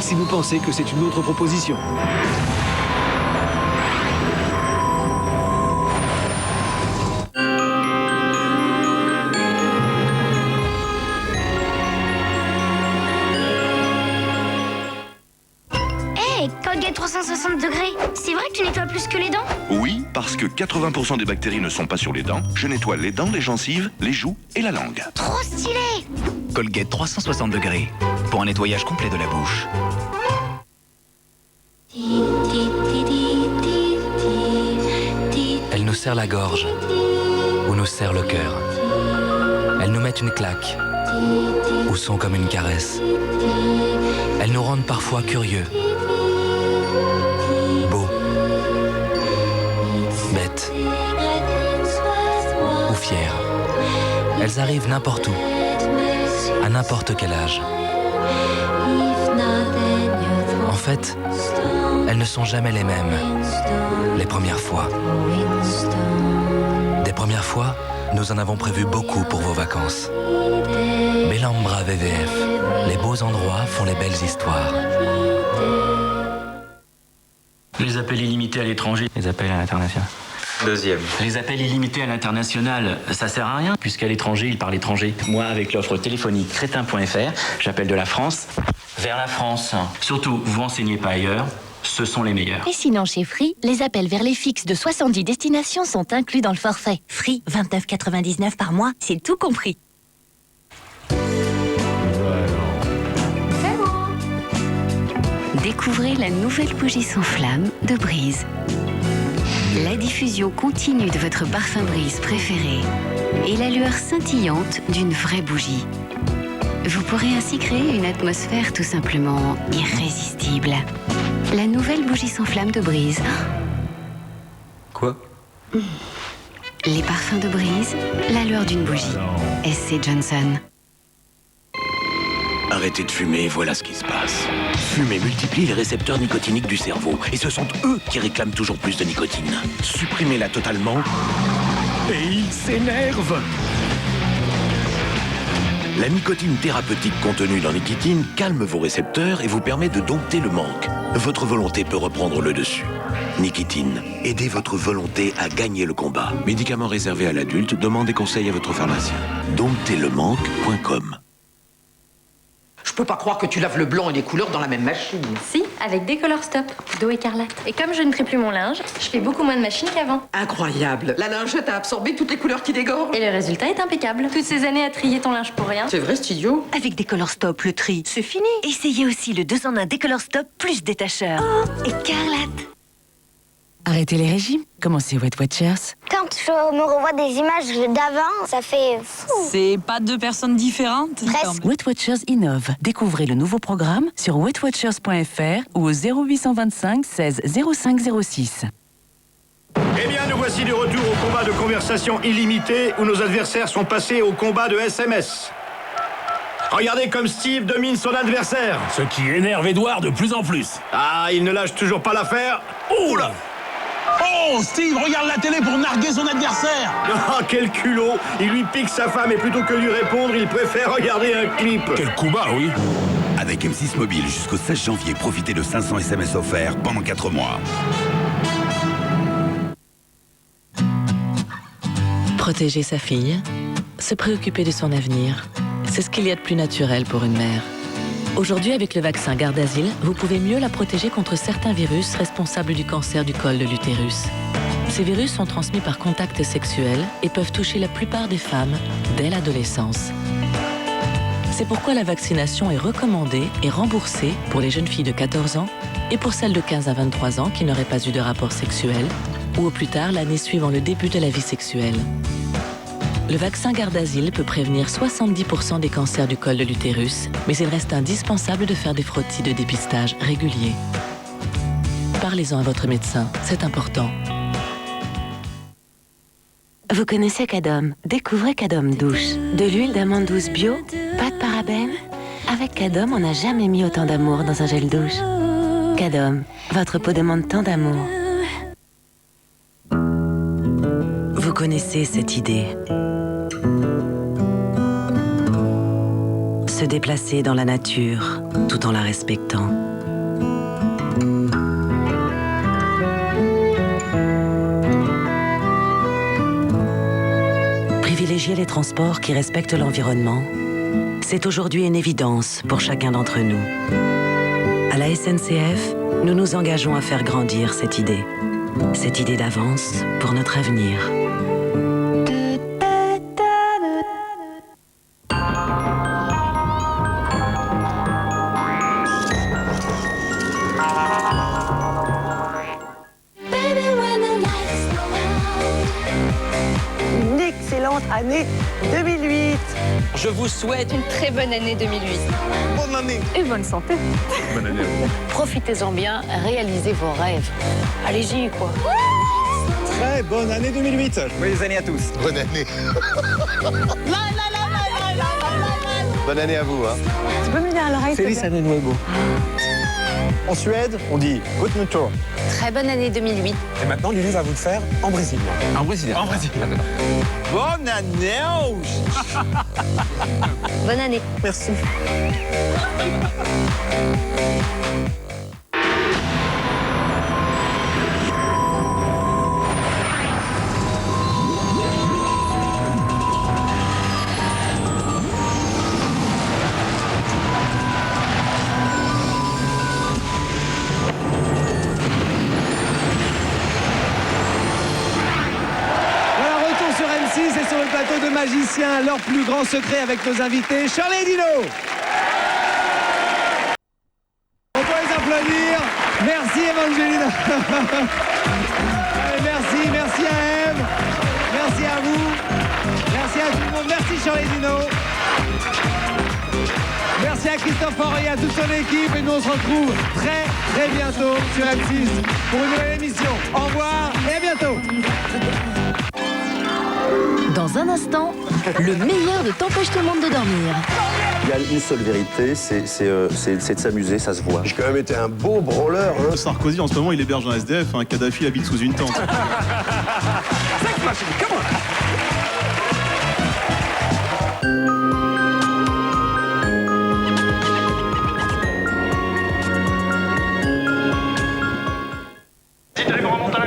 si vous pensez que c'est une autre proposition. Hey, Colgate 360 degrés, c'est vrai que tu nettoies plus que les dents? Oui, parce que 80% des bactéries ne sont pas sur les dents. Je nettoie les dents, les gencives, les joues et la langue. Trop stylé! Colgate 360 degrés, pour un nettoyage complet de la bouche. Elles nous serrent la gorge, ou nous serrent le cœur. Elles nous mettent une claque, ou sont comme une caresse. Elles nous rendent parfois curieux, beaux, bêtes, ou fiers. Elles arrivent n'importe où, à n'importe quel âge. En fait, elles ne sont jamais les mêmes, les premières fois. Des premières fois, nous en avons prévu beaucoup pour vos vacances. Bellambra VVF, les beaux endroits font les belles histoires. Les appels illimités à l'étranger, les appels à l'international. Deuxième. Les appels illimités à l'international, ça sert à rien, puisqu'à l'étranger, ils parlent étranger. Moi, avec l'offre téléphonique crétin.fr, j'appelle de la France vers la France. Surtout, vous renseignez pas ailleurs, ce sont les meilleurs. Et sinon, chez Free, les appels vers les fixes de 70 destinations sont inclus dans le forfait. Free, 29,99 par mois, c'est tout compris. Découvrez la nouvelle bougie sans flamme de Breeze. La diffusion continue de votre parfum Breeze préféré et la lueur scintillante d'une vraie bougie. Vous pourrez ainsi créer une atmosphère tout simplement irrésistible. La nouvelle bougie sans flamme de Breeze. Quoi? Les parfums de Breeze, la lueur d'une bougie. SC Johnson. Arrêtez de fumer, voilà ce qui se passe. Fumer multiplie les récepteurs nicotiniques du cerveau, et ce sont eux qui réclament toujours plus de nicotine. Supprimez-la totalement, et ils s'énervent. La nicotine thérapeutique contenue dans Nicotine calme vos récepteurs et vous permet de dompter le manque. Votre volonté peut reprendre le dessus. Nicotine, aidez votre volonté à gagner le combat. Médicament réservé à l'adulte, demandez conseil à votre pharmacien. Dompterlemanque.com. Je peux pas croire que tu laves le blanc et les couleurs dans la même machine. Si, avec Décolor Stop, d'eau écarlate. Et comme je ne trie plus mon linge, je fais beaucoup moins de machines qu'avant. Incroyable. La lingette a absorbé toutes les couleurs qui dégorgent. Et le résultat est impeccable. Toutes ces années à trier ton linge pour rien. C'est vrai, c'est idiot. Avec Décolor Stop, le tri, c'est fini. Essayez aussi le 2 en 1 Décolor Stop plus détacheur. Oh, écarlate. Arrêtez les régimes. Commencez Weight Watchers. Quand je me revois des images d'avant, ça fait fou. C'est pas deux personnes différentes. Presque. Weight Watchers innove. Découvrez le nouveau programme sur weightwatchers.fr ou au 0825 16 05 06. Eh bien, nous voici de retour au combat de conversation illimitée où nos adversaires sont passés au combat de SMS. Regardez comme Steve domine son adversaire. Ce qui énerve Edouard de plus en plus. Ah, il ne lâche toujours pas l'affaire. Oh là! Oh, Steve regarde la télé pour narguer son adversaire. Ah, quel culot. Il lui pique sa femme et plutôt que lui répondre, il préfère regarder un clip. Quel coup bas, oui. Avec M6 Mobile jusqu'au 16 janvier, profitez de 500 SMS offerts pendant 4 mois. Protéger sa fille, se préoccuper de son avenir, c'est ce qu'il y a de plus naturel pour une mère. Aujourd'hui, avec le vaccin Gardasil, vous pouvez mieux la protéger contre certains virus responsables du cancer du col de l'utérus. Ces virus sont transmis par contact sexuel et peuvent toucher la plupart des femmes dès l'adolescence. C'est pourquoi la vaccination est recommandée et remboursée pour les jeunes filles de 14 ans et pour celles de 15 à 23 ans qui n'auraient pas eu de rapport sexuel ou au plus tard l'année suivant le début de la vie sexuelle. Le vaccin Gardasil peut prévenir 70% des cancers du col de l'utérus, mais il reste indispensable de faire des frottis de dépistage réguliers. Parlez-en à votre médecin, c'est important. Vous connaissez Cadom? Découvrez Cadom Douche. De l'huile d'amande douce bio, pas de parabènes. Avec Cadom, on n'a jamais mis autant d'amour dans un gel douche. Cadom, votre peau demande tant d'amour. Vous connaissez cette idée. Se déplacer dans la nature, tout en la respectant. privilégier les transports qui respectent l'environnement, c'est aujourd'hui une évidence pour chacun d'entre nous. À la SNCF, nous nous engageons à faire grandir cette idée d'avance pour notre avenir. Une excellente année 2008. Je vous souhaite Une très bonne année 2008. bonne année. Et bonne santé. Bonne année à vous. Profitez-en bien, réalisez vos rêves. Allez-y, quoi. Très bonne année 2008. Joyeuses années à tous. Bonne année. Bonne année à vous. Hein. Tu peux me dire à l'oreille? Feliz Año Nuevo. En Suède, on dit Good Tour. Très bonne année 2008. Et maintenant, Lulu va vous le faire en brésilien. En brésilien. En brésilien. Bonne année. Bonne année. Merci. Voilà, retour sur M6 et sur le plateau de Magiciens, leur plus grand secret avec nos invités, Charlie et Dino. On peut les applaudir. Merci Evangelina. Allez, merci à Eve. Merci à vous. Merci à tout le monde. Merci Charlie et Dino. Merci à Christophe Henry et à toute son équipe. Et nous, on se retrouve très bientôt sur M6 pour une nouvelle émission. Au revoir et à bientôt. Dans un instant, le meilleur de T'empêche tout le monde de dormir. Il y a une seule vérité, c'est de s'amuser, ça se voit. J'ai quand même été un beau branleur. Hein. Sarkozy, en ce moment, il héberge un SDF. Kadhafi habite sous une tente.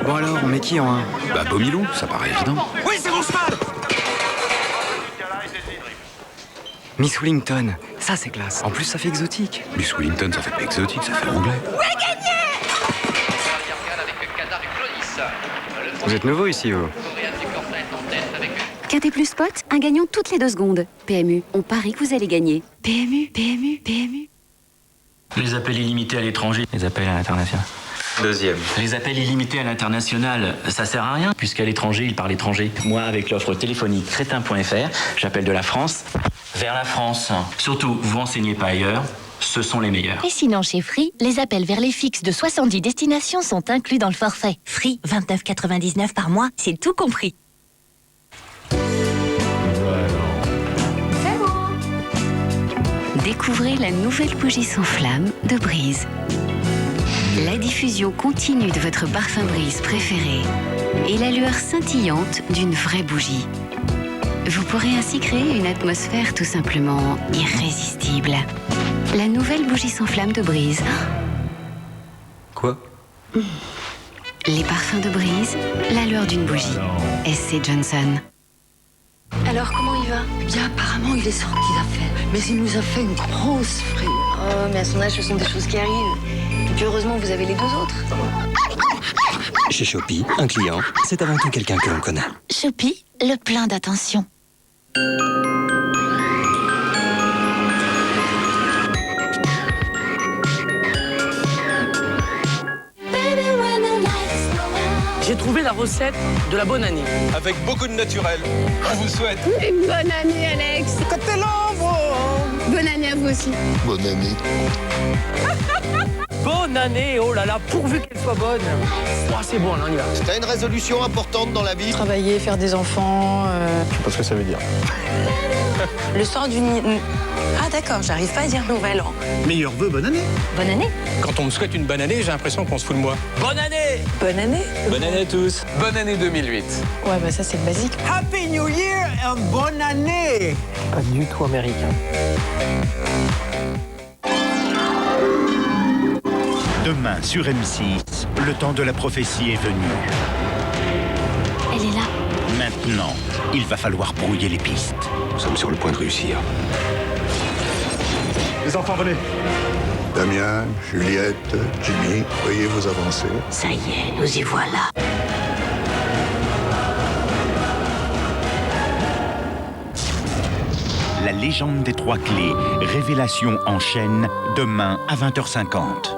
Bon alors, on met qui en 1? Bah Bomilou, ça paraît évident. Oui, c'est mon cheval. Miss Wellington, ça c'est classe. En plus, ça fait exotique. Miss Wellington, ça fait pas exotique, ça fait anglais. Vous êtes nouveau ici, vous? Quintet plus spot, un gagnant toutes les 2 secondes. PMU, on parie que vous allez gagner. PMU, PMU, PMU. Les appels illimités à l'étranger, les appels à l'international. Deuxième. Les appels illimités à l'international, ça sert à rien, puisqu'à l'étranger, il parle étranger. Moi, avec l'offre téléphonique crétin.fr, j'appelle de la France vers la France. Surtout, vous renseignez pas ailleurs, ce sont les meilleurs. Et sinon, chez Free, les appels vers les fixes de 70 destinations sont inclus dans le forfait. Free, 29,99 par mois, c'est tout compris. Découvrez la nouvelle bougie sans flamme de Breeze. La diffusion continue de votre parfum Breeze préféré et la lueur scintillante d'une vraie bougie. Vous pourrez ainsi créer une atmosphère tout simplement irrésistible. La nouvelle bougie sans flamme de Breeze. Quoi? Les parfums de Breeze, la lueur d'une bougie. SC Johnson. Alors, comment il va? Bien, apparemment, il est sorti d'affaire. Mais il nous a fait une grosse frayeur. Oh, mais à son âge, ce sont des choses qui arrivent. Et puis heureusement, vous avez les 2 autres. Chez Shopee, un client, c'est avant tout quelqu'un que l'on connaît. Shopee, le plein d'attention. J'ai trouvé la recette de la bonne année. Avec beaucoup de naturel. On vous souhaite. Une bonne année, Alex. Côté l'ombre. Bonne année à vous aussi. Bonne année. Bonne année, oh là là, pourvu qu'elle soit bonne. Oh, c'est bon, là, on y va. T'as une résolution importante dans la vie? Travailler, faire des enfants. Je sais pas ce que ça veut dire. Le soir du... Ah d'accord, j'arrive pas à dire nouvel an. Meilleurs vœux, bonne année. Bonne année. Quand on me souhaite une bonne année, j'ai l'impression qu'on se fout de moi. Bonne année. Bonne année. Bonne année à tous. Bonne année 2008. Ouais, bah ça c'est le basique. Happy New Year et bonne année. Pas du tout américain. Demain, sur M6, le temps de la prophétie est venu. Elle est là. Maintenant. Maintenant, il va falloir brouiller les pistes. Nous sommes sur le point de réussir. Les enfants, venez. Damien, Juliette, Jimmy, veuillez vous avancer. Ça y est, nous y voilà. La légende des 3 clés, révélation en chaîne, demain à 20h50.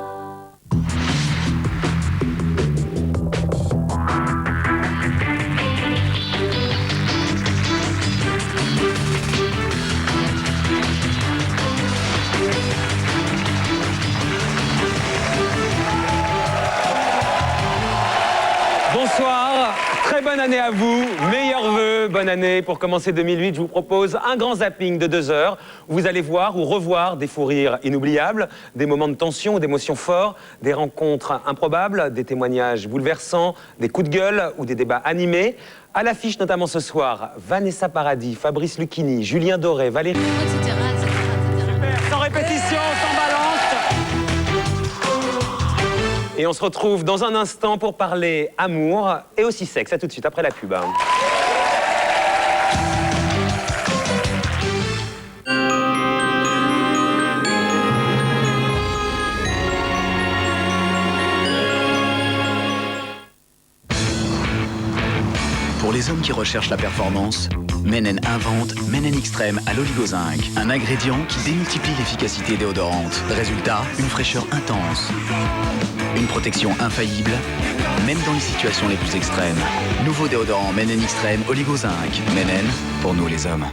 Bonsoir, très bonne année à vous, meilleurs vœux, bonne année. Pour commencer 2008, je vous propose un grand zapping de 2 heures où vous allez voir ou revoir des fous rires inoubliables, des moments de tension ou d'émotions forts, des rencontres improbables, des témoignages bouleversants, des coups de gueule ou des débats animés. À l'affiche notamment ce soir, Vanessa Paradis, Fabrice Lucchini, Julien Doré, Valérie... Super, sans répétition, sans balance. Et on se retrouve dans un instant pour parler amour et aussi sexe. À tout de suite, après la pub. Pour les hommes qui recherchent la performance, Menen invente Menen Extrême à l'oligozinc, un ingrédient qui démultiplie l'efficacité déodorante. Résultat, une fraîcheur intense. Une protection infaillible, même dans les situations les plus extrêmes. Nouveau déodorant Menen Extrême Oligozinc. Menen, pour nous les hommes.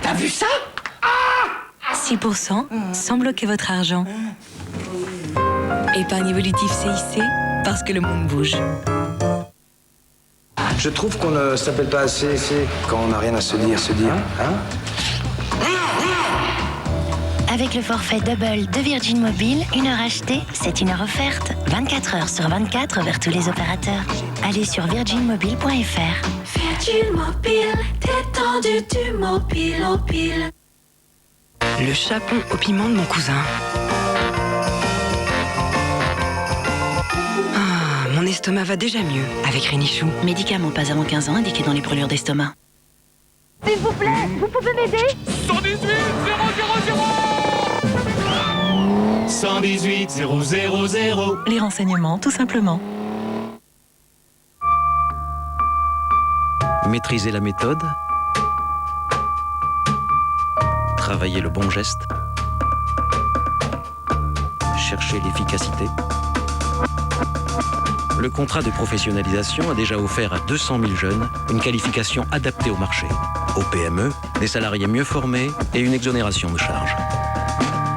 T'as vu ça? 6% sans bloquer votre argent. Épargne évolutive CIC, parce que le monde bouge. Je trouve qu'on ne s'appelle pas assez quand on n'a rien à se dire. Hein? Avec le forfait double de Virgin Mobile, 1 heure achetée, c'est 1 heure offerte. 24 heures sur 24 vers tous les opérateurs. Allez sur virginmobile.fr. Virgin Mobile, détendu du mobile au pile. Le chapon au piment de mon cousin. Ah, mon estomac va déjà mieux avec Rénichou. Médicament pas avant 15 ans indiqué dans les brûlures d'estomac. S'il vous plaît, vous pouvez m'aider? 118 000 118 000. Les renseignements, tout simplement. Maîtriser la méthode, travailler le bon geste, chercher l'efficacité. Le contrat de professionnalisation a déjà offert à 200 000 jeunes une qualification adaptée au marché. Aux PME, des salariés mieux formés et une exonération de charges.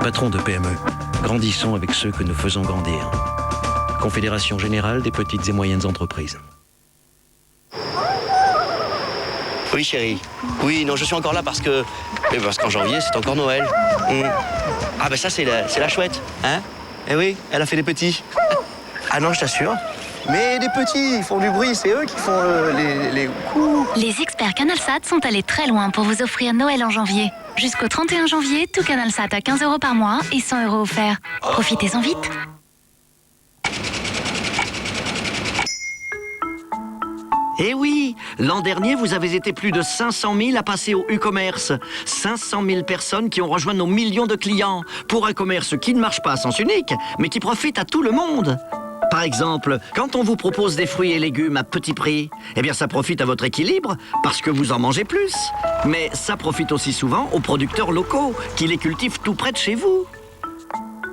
Patron de PME, grandissons avec ceux que nous faisons grandir. Confédération générale des petites et moyennes entreprises. Oui chérie. Oui, non, je suis encore là parce qu'en janvier, c'est encore Noël. Ah ben ça, c'est la chouette, hein? Eh oui, elle a fait des petits. Ah non, je t'assure. Mais des petits, ils font du bruit, c'est eux qui font les coups. Les experts CanalSat sont allés très loin pour vous offrir Noël en janvier. Jusqu'au 31 janvier, tout CanalSat à 15 € par mois et 100 € offerts. Profitez-en vite. Eh oui, l'an dernier, vous avez été plus de 500 000 à passer au e-commerce. 500 000 personnes qui ont rejoint nos millions de clients pour un commerce qui ne marche pas à sens unique, mais qui profite à tout le monde. Par exemple, quand on vous propose des fruits et légumes à petit prix, eh bien ça profite à votre équilibre parce que vous en mangez plus. Mais ça profite aussi souvent aux producteurs locaux qui les cultivent tout près de chez vous.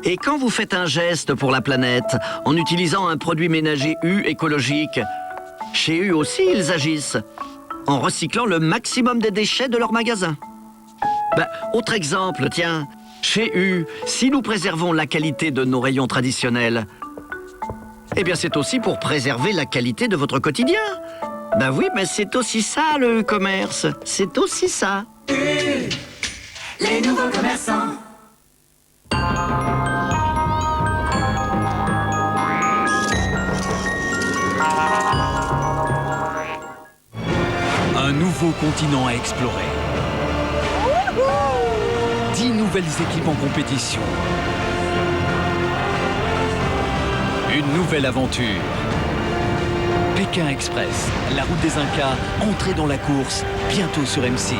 Et quand vous faites un geste pour la planète en utilisant un produit ménager U écologique, chez U aussi ils agissent en recyclant le maximum des déchets de leur magasin. Autre exemple, tiens, chez U, si nous préservons la qualité de nos rayons traditionnels, eh bien c'est aussi pour préserver la qualité de votre quotidien. Ben oui, mais c'est aussi ça le e-commerce, c'est aussi ça. Les nouveaux commerçants. Un nouveau continent à explorer. 10 nouvelles équipes en compétition. Une nouvelle aventure. Pékin Express, la route des Incas, entrée dans la course, bientôt sur M6.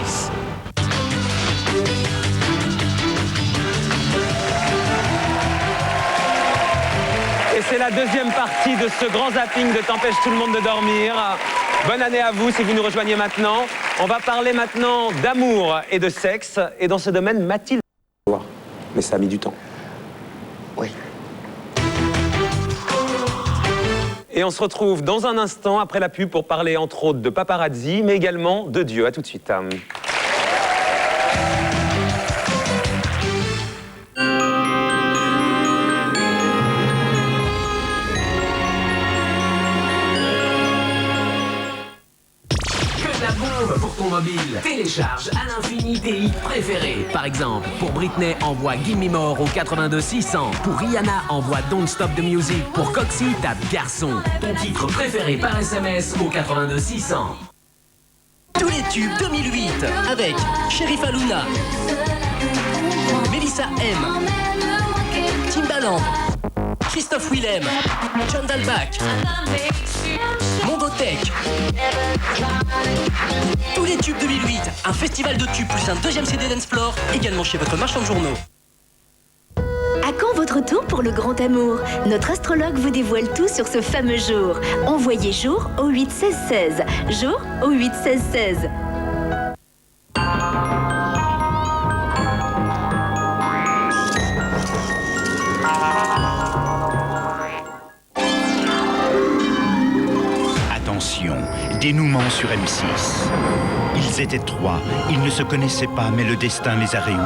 Et c'est la deuxième partie de ce grand zapping de T'empêche tout le monde de dormir. Bonne année à vous si vous nous rejoignez maintenant. On va parler maintenant d'amour et de sexe. Et dans ce domaine, Mathilde... Mais ça a mis du temps. Oui. Et on se retrouve dans un instant après la pub pour parler entre autres de paparazzi, mais également de Dieu. À tout de suite. Pour ton mobile, télécharge à l'infini tes hits préférés. Par exemple, pour Britney, envoie Gimme More au 82 600. Pour Rihanna, envoie Don't Stop the Music. Pour Coxy, tape Garçon. Ton titre préféré par SMS au 82 600. Tous les tubes 2008 avec Sheriff Aluna, Melissa M, Timbaland, Christophe Willem, John Dalbach, Mondotech. Tous les tubes 2008, un festival de tubes plus un deuxième CD d'Ensplore, également chez votre marchand de journaux. À quand votre tour pour le grand amour? Notre astrologue vous dévoile tout sur ce fameux jour. Envoyez jour au 8 16 16. Jour au 8 16 16. Attention, dénouement sur M6. Ils étaient trois, ils ne se connaissaient pas, mais le destin les a réunis.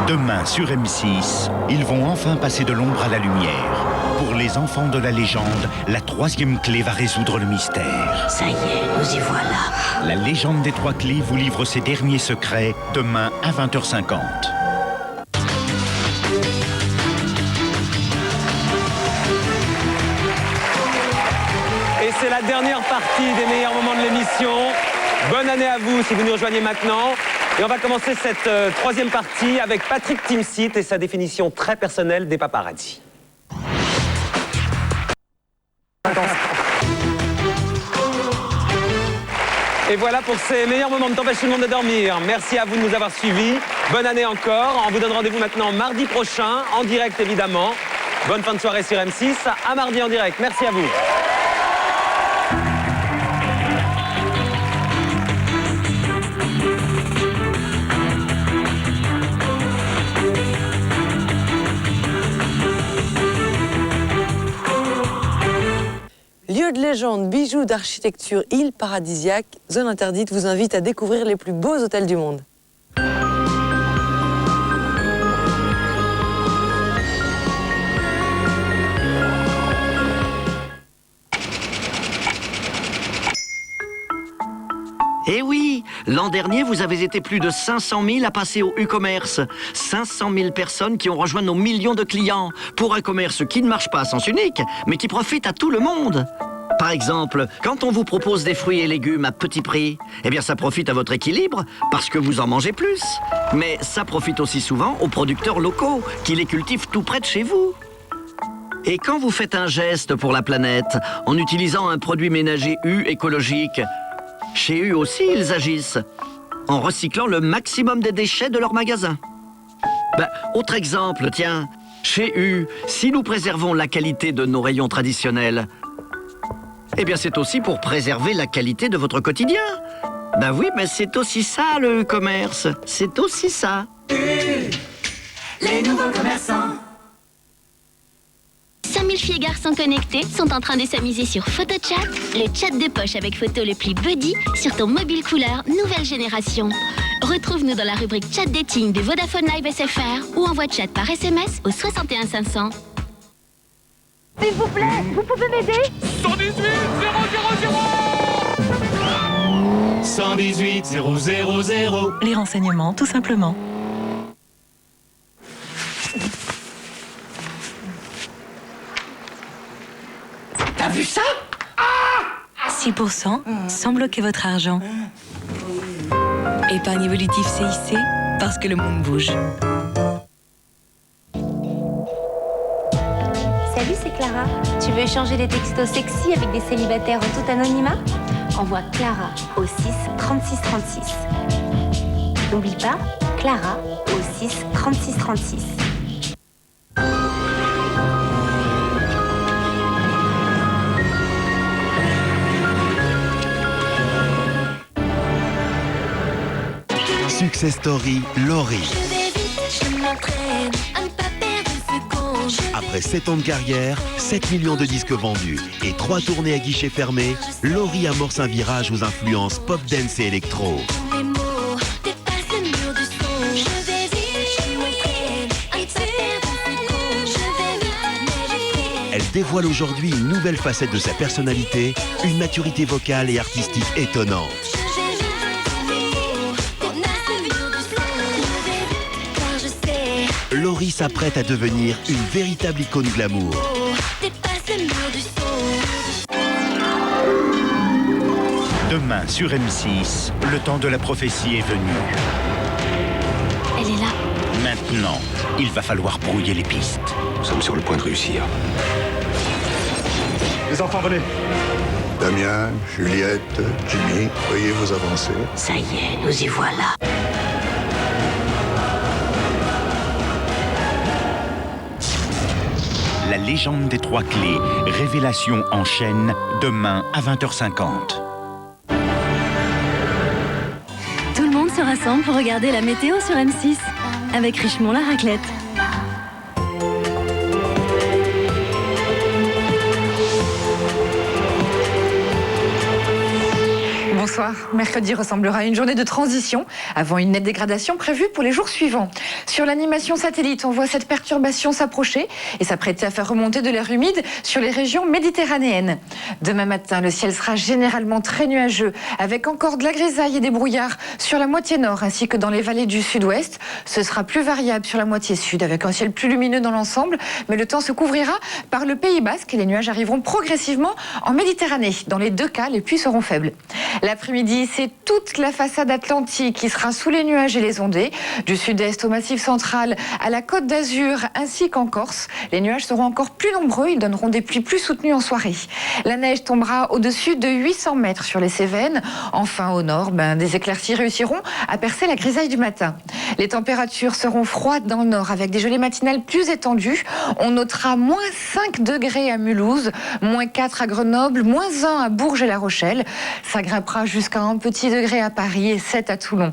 Demain, sur M6, ils vont enfin passer de l'ombre à la lumière. Pour les enfants de la légende, la troisième clé va résoudre le mystère. Ça y est, nous y voilà. La légende des trois clés vous livre ses derniers secrets, demain à 20h50. Et c'est la dernière partie des meilleurs moments de l'émission. Bonne année à vous si vous nous rejoignez maintenant. Et on va commencer cette troisième partie avec Patrick Timsit et sa définition très personnelle des paparazzi. Et voilà pour ces meilleurs moments de T'empêche tout le monde de dormir. Merci à vous de nous avoir suivis. Bonne année encore. On vous donne rendez-vous maintenant mardi prochain, en direct évidemment. Bonne fin de soirée sur M6. À mardi en direct. Merci à vous. Lieu de légende, bijoux d'architecture, île paradisiaque, zone interdite vous invite à découvrir les plus beaux hôtels du monde. Eh oui, l'an dernier, vous avez été plus de 500 000 à passer au e-commerce. 500 000 personnes qui ont rejoint nos millions de clients pour un commerce qui ne marche pas à sens unique, mais qui profite à tout le monde. Par exemple, quand on vous propose des fruits et légumes à petit prix, eh bien ça profite à votre équilibre parce que vous en mangez plus. Mais ça profite aussi souvent aux producteurs locaux qui les cultivent tout près de chez vous. Et quand vous faites un geste pour la planète en utilisant un produit ménager U écologique, chez U aussi, ils agissent, en recyclant le maximum des déchets de leur magasin. Autre exemple, tiens, chez U, si nous préservons la qualité de nos rayons traditionnels, eh bien c'est aussi pour préserver la qualité de votre quotidien. Ben oui, mais c'est aussi ça le e-commerce, c'est aussi ça. Les nouveaux commerçants. 5000 filles et garçons connectés sont en train de s'amuser sur PhotoChat, le chat de poche avec photo le plus buddy sur ton mobile couleur nouvelle génération. Retrouve-nous dans la rubrique chat dating de Vodafone Live SFR ou envoie chat par SMS au 61 500. S'il vous plaît, vous pouvez m'aider? 118 000 118 000. Les renseignements, tout simplement. T'as vu ça? 6% sans bloquer votre argent. Épargne évolutive CIC, parce que le monde bouge. Salut, c'est Clara. veux échanger des textos sexy avec des célibataires en tout anonymat? Envoie Clara au 6 36 36. N'oublie pas, Clara au 6 36 36. Success Story, Laurie. Après 7 ans de carrière, 7 millions de disques vendus et 3 tournées à guichet fermé, Laurie amorce un virage aux influences pop dance et électro. Elle dévoile aujourd'hui une nouvelle facette de sa personnalité, une maturité vocale et artistique étonnante. Laurie s'apprête à devenir une véritable icône glamour. Demain sur M6, le temps de la prophétie est venu. Elle est là. Maintenant, il va falloir brouiller les pistes. Nous sommes sur le point de réussir. Les enfants, venez. Damien, Juliette, Jimmy, veuillez vous avancer. Ça y est, nous y voilà. La légende des 3 clés, révélation en chaîne, demain à 20h50. Tout le monde se rassemble pour regarder la météo sur M6 avec Richemont la raclette. Bonsoir. Mercredi ressemblera à une journée de transition avant une nette dégradation prévue pour les jours suivants. Sur l'animation satellite, on voit cette perturbation s'approcher et s'apprêter à faire remonter de l'air humide sur les régions méditerranéennes. Demain matin, le ciel sera généralement très nuageux avec encore de la grisaille et des brouillards sur la moitié nord ainsi que dans les vallées du sud-ouest. Ce sera plus variable sur la moitié sud avec un ciel plus lumineux dans l'ensemble, mais le temps se couvrira par le Pays Basque et les nuages arriveront progressivement en Méditerranée. Dans les deux cas, les pluies seront faibles. L'après-midi, c'est toute la façade atlantique qui sera sous les nuages et les ondées. Du sud-est au Massif central, à la Côte d'Azur ainsi qu'en Corse. Les nuages seront encore plus nombreux, ils donneront des pluies plus soutenues en soirée. La neige tombera au-dessus de 800 mètres sur les Cévennes. Enfin, au nord, des éclaircies réussiront à percer la grisaille du matin. Les températures seront froides dans le nord avec des gelées matinales plus étendues. On notera moins 5 degrés à Mulhouse, moins 4 à Grenoble, moins 1 à Bourges et La Rochelle. Ça grimpera jusqu'à un petit degré à Paris et 7 à Toulon.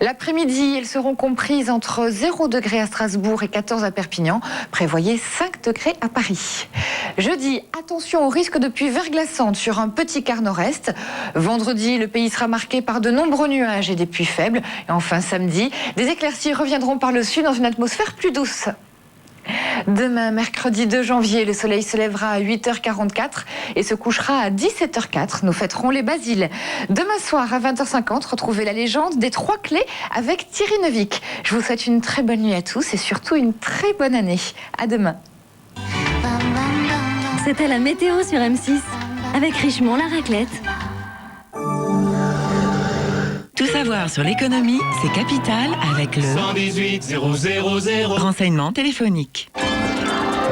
L'après-midi, elles seront comprises entre 0 degré à Strasbourg et 14 à Perpignan. Prévoyez 5 degrés à Paris. Jeudi, attention au risque de pluie verglaçante sur un petit quart nord-est. Vendredi, le pays sera marqué par de nombreux nuages et des pluies faibles. Et enfin, samedi, des éclaircies reviendront par le sud dans une atmosphère plus douce. Demain, mercredi 2 janvier, le soleil se lèvera à 8h44 et se couchera à 17h04. Nous fêterons les Basiles. Demain soir, à 20h50, retrouvez la légende des 3 clés avec Thierry Neuvik. Je vous souhaite une très bonne nuit à tous et surtout une très bonne année. À demain. C'était la météo sur M6 avec Richemont la raclette. Tout savoir sur l'économie, c'est Capital avec le 118 000. renseignement téléphonique.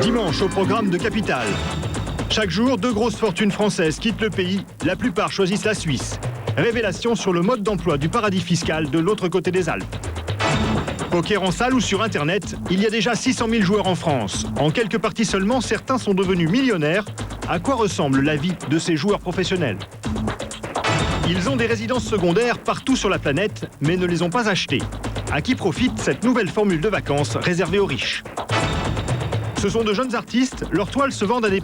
Dimanche au programme de Capital. Chaque jour, 2 grosses fortunes françaises quittent le pays. La plupart choisissent la Suisse. Révélation sur le mode d'emploi du paradis fiscal de l'autre côté des Alpes. Poker en salle ou sur Internet, il y a déjà 600 000 joueurs en France. En quelques parties seulement, certains sont devenus millionnaires. À quoi ressemble la vie de ces joueurs professionnels ? Ils ont des résidences secondaires partout sur la planète, mais ne les ont pas achetées. À qui profite cette nouvelle formule de vacances réservée aux riches ? Ce sont de jeunes artistes, leurs toiles se vendent à des